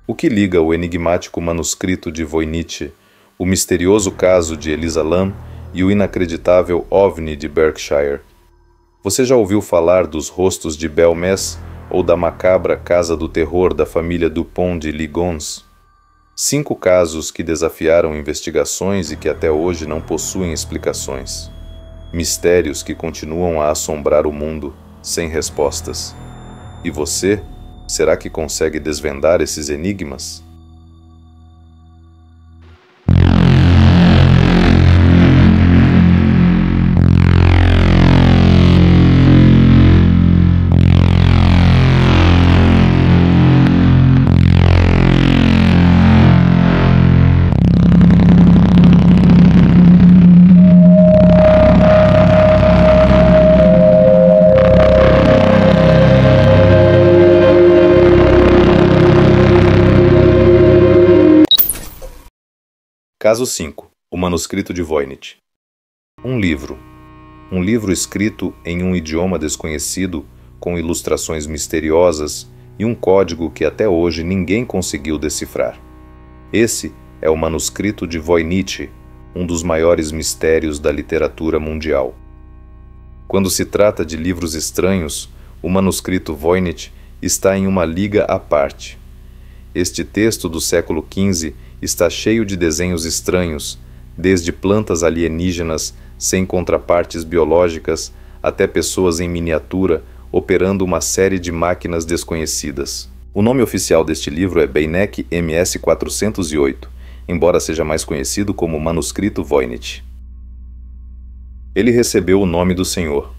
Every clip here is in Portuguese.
O que liga o enigmático manuscrito de Voynich, o misterioso caso de Elisa Lam e o inacreditável OVNI de Berkshire? Você já ouviu falar dos rostos de Belmez ou da macabra Casa do Terror da família Dupont de Ligons? 5 casos que desafiaram investigações e que até hoje não possuem explicações. Mistérios que continuam a assombrar o mundo, sem respostas. E você, será que consegue desvendar esses enigmas? Caso 5. O manuscrito de Voynich. Um livro escrito em um idioma desconhecido, com ilustrações misteriosas e um código que até hoje ninguém conseguiu decifrar. Esse é o manuscrito de Voynich, um dos maiores mistérios da literatura mundial. Quando se trata de livros estranhos, o manuscrito Voynich está em uma liga à parte. Este texto do século XV está cheio de desenhos estranhos, desde plantas alienígenas sem contrapartes biológicas até pessoas em miniatura operando uma série de máquinas desconhecidas. O nome oficial deste livro é Beinecke MS 408, embora seja mais conhecido como Manuscrito Voynich. Ele recebeu o nome do senhor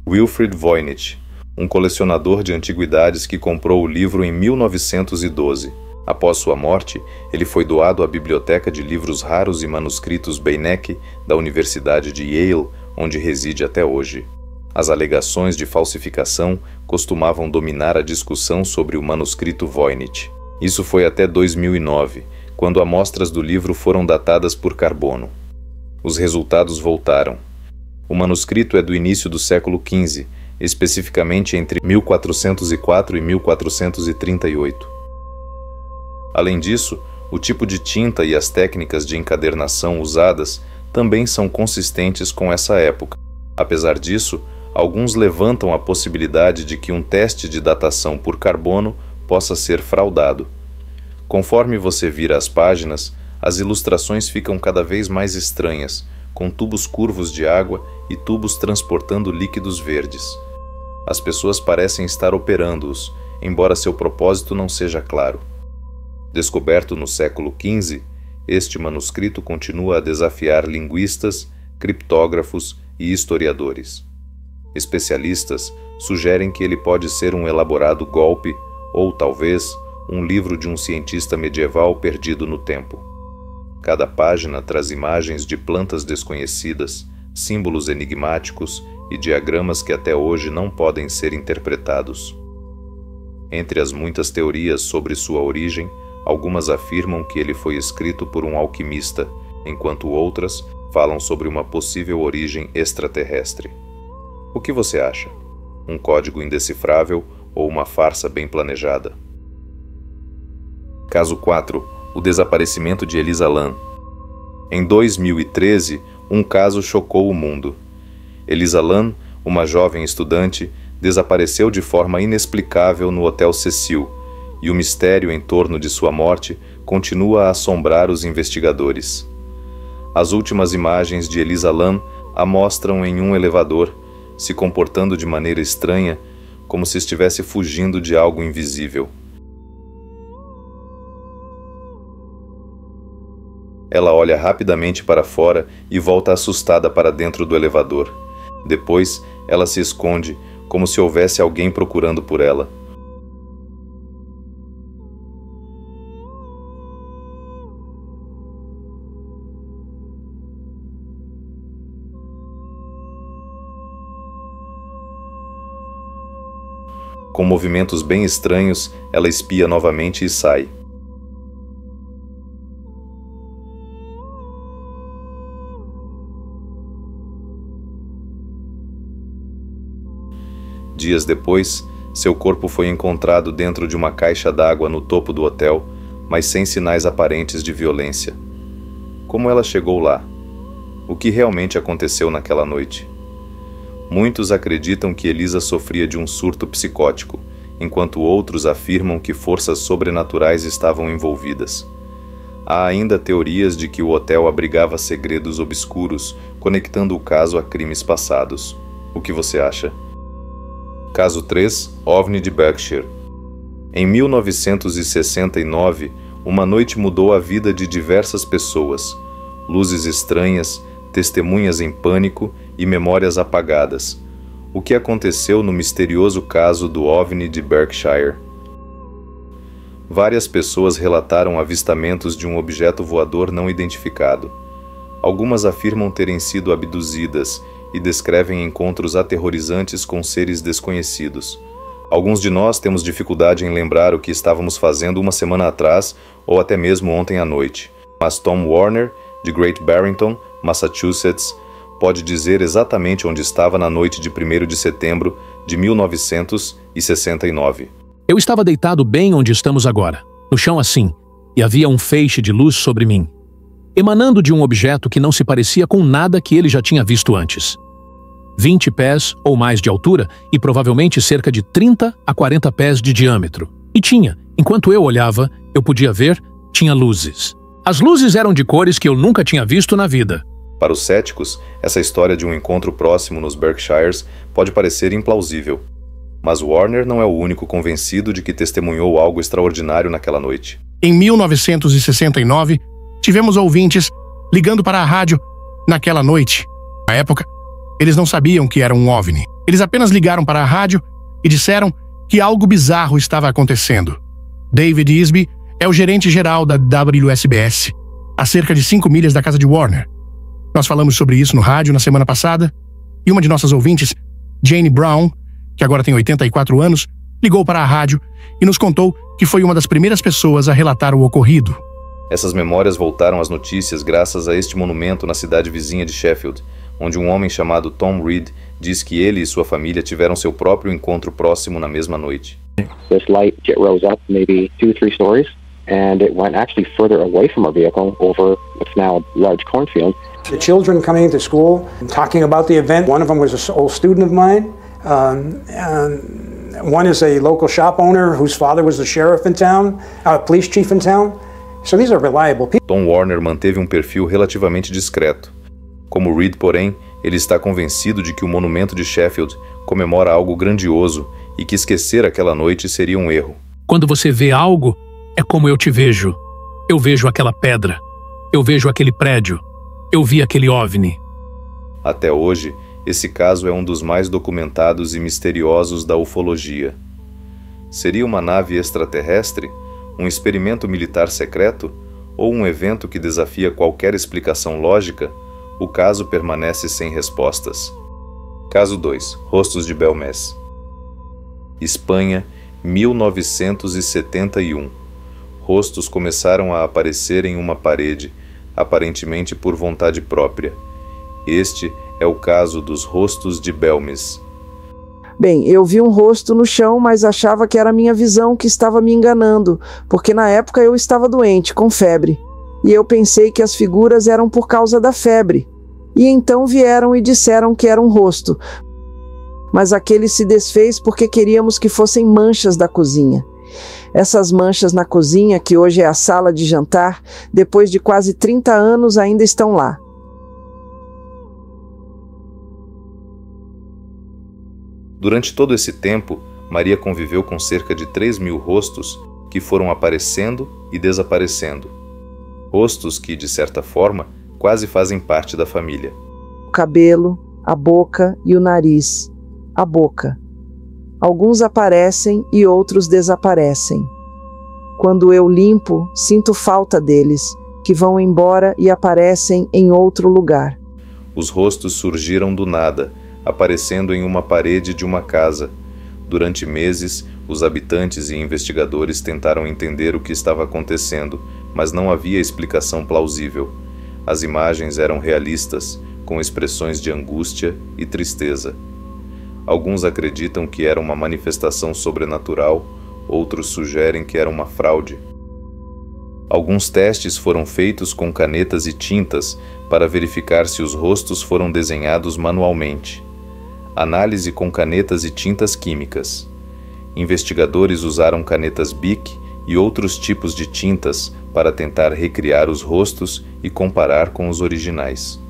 Wilfrid Voynich, um colecionador de antiguidades que comprou o livro em 1912. Após sua morte, ele foi doado à Biblioteca de Livros Raros e Manuscritos Beinecke da Universidade de Yale, onde reside até hoje. As alegações de falsificação costumavam dominar a discussão sobre o manuscrito Voynich. Isso foi até 2009, quando amostras do livro foram datadas por carbono. Os resultados voltaram. O manuscrito é do início do século XV, especificamente entre 1404 e 1438. Além disso, o tipo de tinta e as técnicas de encadernação usadas também são consistentes com essa época. Apesar disso, alguns levantam a possibilidade de que um teste de datação por carbono possa ser fraudado. Conforme você vira as páginas, as ilustrações ficam cada vez mais estranhas, com tubos curvos de água e tubos transportando líquidos verdes. As pessoas parecem estar operando-os, embora seu propósito não seja claro. Descoberto no século XV, este manuscrito continua a desafiar linguistas, criptógrafos e historiadores. Especialistas sugerem que ele pode ser um elaborado golpe ou, talvez, um livro de um cientista medieval perdido no tempo. Cada página traz imagens de plantas desconhecidas, símbolos enigmáticos e diagramas que até hoje não podem ser interpretados. Entre as muitas teorias sobre sua origem, algumas afirmam que ele foi escrito por um alquimista, enquanto outras falam sobre uma possível origem extraterrestre. O que você acha? Um código indecifrável ou uma farsa bem planejada? Caso 4. O desaparecimento de Elisa Lam. Em 2013, um caso chocou o mundo. Elisa Lam, uma jovem estudante, desapareceu de forma inexplicável no Hotel Cecil, e o mistério em torno de sua morte continua a assombrar os investigadores. As últimas imagens de Elisa Lam a mostram em um elevador, se comportando de maneira estranha, como se estivesse fugindo de algo invisível. Ela olha rapidamente para fora e volta assustada para dentro do elevador. Depois, ela se esconde, como se houvesse alguém procurando por ela. Com movimentos bem estranhos, ela espia novamente e sai. Dias depois, seu corpo foi encontrado dentro de uma caixa d'água no topo do hotel, mas sem sinais aparentes de violência. Como ela chegou lá? O que realmente aconteceu naquela noite? Muitos acreditam que Elisa sofria de um surto psicótico, enquanto outros afirmam que forças sobrenaturais estavam envolvidas. Há ainda teorias de que o hotel abrigava segredos obscuros, conectando o caso a crimes passados. O que você acha? Caso 3, OVNI de Berkshire. Em 1969, uma noite mudou a vida de diversas pessoas. Luzes estranhas, testemunhas em pânico e memórias apagadas. O que aconteceu no misterioso caso do OVNI de Berkshire? Várias pessoas relataram avistamentos de um objeto voador não identificado. Algumas afirmam terem sido abduzidas e descrevem encontros aterrorizantes com seres desconhecidos. Alguns de nós temos dificuldade em lembrar o que estávamos fazendo uma semana atrás ou até mesmo ontem à noite. Mas Tom Warner, de Great Barrington, Massachusetts, pode dizer exatamente onde estava na noite de 1º de setembro de 1969. Eu estava deitado bem onde estamos agora, no chão assim, e havia um feixe de luz sobre mim, emanando de um objeto que não se parecia com nada que ele já tinha visto antes. 20 pés ou mais de altura e provavelmente cerca de 30 a 40 pés de diâmetro. E tinha, enquanto eu olhava, eu podia ver, tinha luzes. As luzes eram de cores que eu nunca tinha visto na vida. Para os céticos, essa história de um encontro próximo nos Berkshires pode parecer implausível. Mas Warner não é o único convencido de que testemunhou algo extraordinário naquela noite. Em 1969, tivemos ouvintes ligando para a rádio naquela noite. Na época, eles não sabiam que era um OVNI. Eles apenas ligaram para a rádio e disseram que algo bizarro estava acontecendo. David Isby é o gerente-geral da WSBS, a cerca de 5 milhas da casa de Warner. Nós falamos sobre isso no rádio na semana passada, e uma de nossas ouvintes, Jane Brown, que agora tem 84 anos, ligou para a rádio e nos contou que foi uma das primeiras pessoas a relatar o ocorrido. Essas memórias voltaram às notícias graças a este monumento na cidade vizinha de Sheffield, onde um homem chamado Tom Reed diz que ele e sua família tiveram seu próprio encontro próximo na mesma noite. This light rose up maybe 2 or 3 stories, and it went actually further away from our vehicle over what's now a large cornfield. The children coming to school and talking about the event. One of them was an old student of mine. One is a local shop owner whose father was the sheriff in town, police chief in town. So these are reliable people. Tom Warner manteve um perfil relativamente discreto. Como Reed, porém, ele está convencido de que o monumento de Sheffield comemora algo grandioso e que esquecer aquela noite seria um erro. Quando você vê algo, é como eu te vejo. Eu vejo aquela pedra. Eu vejo aquele prédio. Eu vi aquele OVNI. Até hoje, esse caso é um dos mais documentados e misteriosos da ufologia. Seria uma nave extraterrestre? Um experimento militar secreto? Ou um evento que desafia qualquer explicação lógica? O caso permanece sem respostas. Caso 2. Rostos de Belmez. Espanha, 1971. Rostos começaram a aparecer em uma parede, aparentemente por vontade própria. Este é o caso dos Rostos de Belmez. Bem, eu vi um rosto no chão, mas achava que era a minha visão que estava me enganando, porque na época eu estava doente, com febre. E eu pensei que as figuras eram por causa da febre. E então vieram e disseram que era um rosto. Mas aquele se desfez porque queríamos que fossem manchas da cozinha. Essas manchas na cozinha, que hoje é a sala de jantar, depois de quase 30 anos ainda estão lá. Durante todo esse tempo, Maria conviveu com cerca de 3.000 rostos que foram aparecendo e desaparecendo. Rostos que, de certa forma, quase fazem parte da família. O cabelo, a boca e o nariz. A boca. Alguns aparecem e outros desaparecem. Quando eu limpo, sinto falta deles, que vão embora e aparecem em outro lugar. Os rostos surgiram do nada, aparecendo em uma parede de uma casa. Durante meses, os habitantes e investigadores tentaram entender o que estava acontecendo, mas não havia explicação plausível. As imagens eram realistas, com expressões de angústia e tristeza. Alguns acreditam que era uma manifestação sobrenatural, outros sugerem que era uma fraude. Alguns testes foram feitos com canetas e tintas para verificar se os rostos foram desenhados manualmente. Análise com canetas e tintas químicas. Investigadores usaram canetas Bic e outros tipos de tintas para tentar recriar os rostos e comparar com os originais.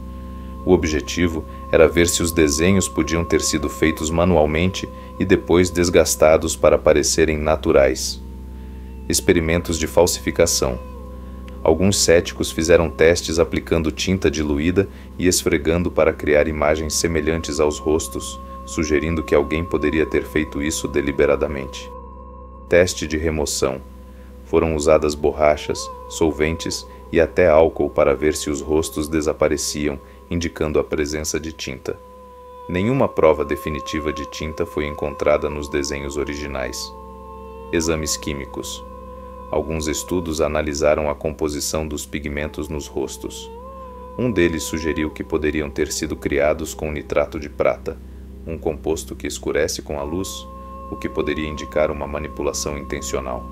O objetivo era ver se os desenhos podiam ter sido feitos manualmente e depois desgastados para parecerem naturais. Experimentos de falsificação. Alguns céticos fizeram testes aplicando tinta diluída e esfregando para criar imagens semelhantes aos rostos, sugerindo que alguém poderia ter feito isso deliberadamente. Teste de remoção. Foram usadas borrachas, solventes e até álcool para ver se os rostos desapareciam, indicando a presença de tinta. Nenhuma prova definitiva de tinta foi encontrada nos desenhos originais. Exames químicos. Alguns estudos analisaram a composição dos pigmentos nos rostos. Um deles sugeriu que poderiam ter sido criados com nitrato de prata, um composto que escurece com a luz, o que poderia indicar uma manipulação intencional.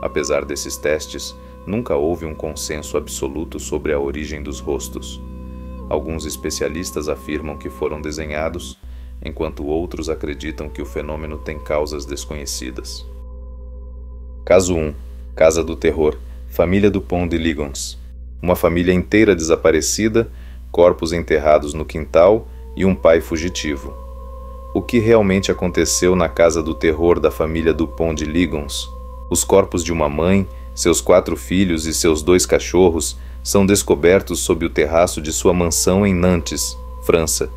Apesar desses testes, nunca houve um consenso absoluto sobre a origem dos rostos. Alguns especialistas afirmam que foram desenhados, enquanto outros acreditam que o fenômeno tem causas desconhecidas. Caso 1. Casa do Terror, família Dupont de Ligons. Uma família inteira desaparecida, corpos enterrados no quintal e um pai fugitivo. O que realmente aconteceu na Casa do Terror da família Dupont de Ligons? Os corpos de uma mãe, seus 4 filhos e seus 2 cachorros são descobertos sob o terraço de sua mansão em Nantes, França.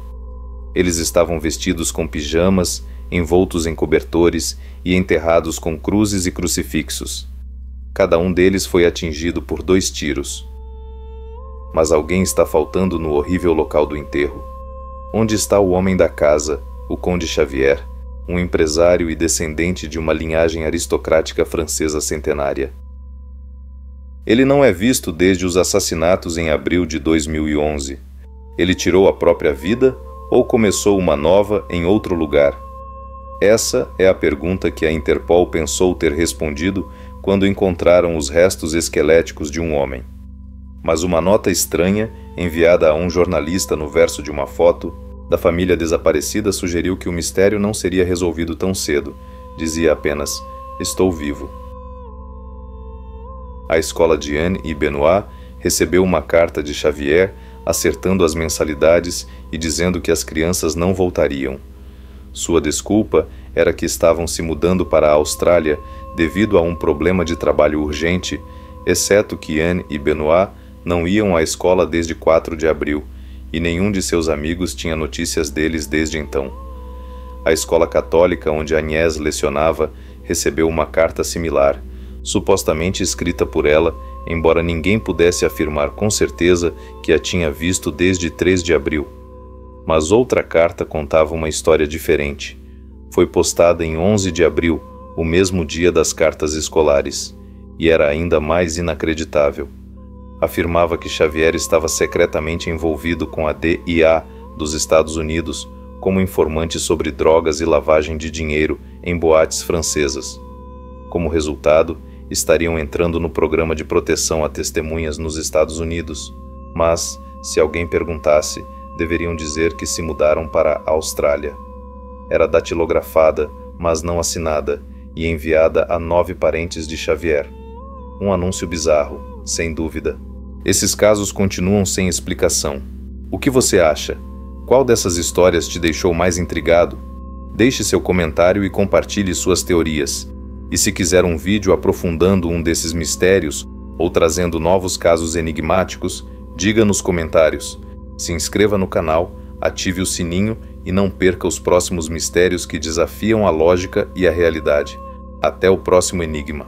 Eles estavam vestidos com pijamas, envoltos em cobertores e enterrados com cruzes e crucifixos. Cada um deles foi atingido por 2 tiros. Mas alguém está faltando no horrível local do enterro. Onde está o homem da casa, o Conde Xavier, um empresário e descendente de uma linhagem aristocrática francesa centenária? Ele não é visto desde os assassinatos em abril de 2011. Ele tirou a própria vida ou começou uma nova em outro lugar? Essa é a pergunta que a Interpol pensou ter respondido quando encontraram os restos esqueléticos de um homem. Mas uma nota estranha, enviada a um jornalista no verso de uma foto, da família desaparecida sugeriu que o mistério não seria resolvido tão cedo. Dizia apenas: "Estou vivo." A escola de Anne e Benoit recebeu uma carta de Xavier acertando as mensalidades e dizendo que as crianças não voltariam. Sua desculpa era que estavam se mudando para a Austrália devido a um problema de trabalho urgente, exceto que Anne e Benoit não iam à escola desde 4 de abril, e nenhum de seus amigos tinha notícias deles desde então. A escola católica onde Agnès lecionava recebeu uma carta similar, supostamente escrita por ela, embora ninguém pudesse afirmar com certeza que a tinha visto desde 3 de abril. Mas outra carta contava uma história diferente. Foi postada em 11 de abril, o mesmo dia das cartas escolares, e era ainda mais inacreditável. Afirmava que Xavier estava secretamente envolvido com a DIA dos Estados Unidos como informante sobre drogas e lavagem de dinheiro em boates francesas. Como resultado, estariam entrando no programa de proteção a testemunhas nos Estados Unidos, mas, se alguém perguntasse, deveriam dizer que se mudaram para a Austrália. Era datilografada, mas não assinada, e enviada a 9 parentes de Xavier. Um anúncio bizarro, sem dúvida. Esses casos continuam sem explicação. O que você acha? Qual dessas histórias te deixou mais intrigado? Deixe seu comentário e compartilhe suas teorias. E se quiser um vídeo aprofundando um desses mistérios ou trazendo novos casos enigmáticos, diga nos comentários. Se inscreva no canal, ative o sininho e não perca os próximos mistérios que desafiam a lógica e a realidade. Até o próximo enigma.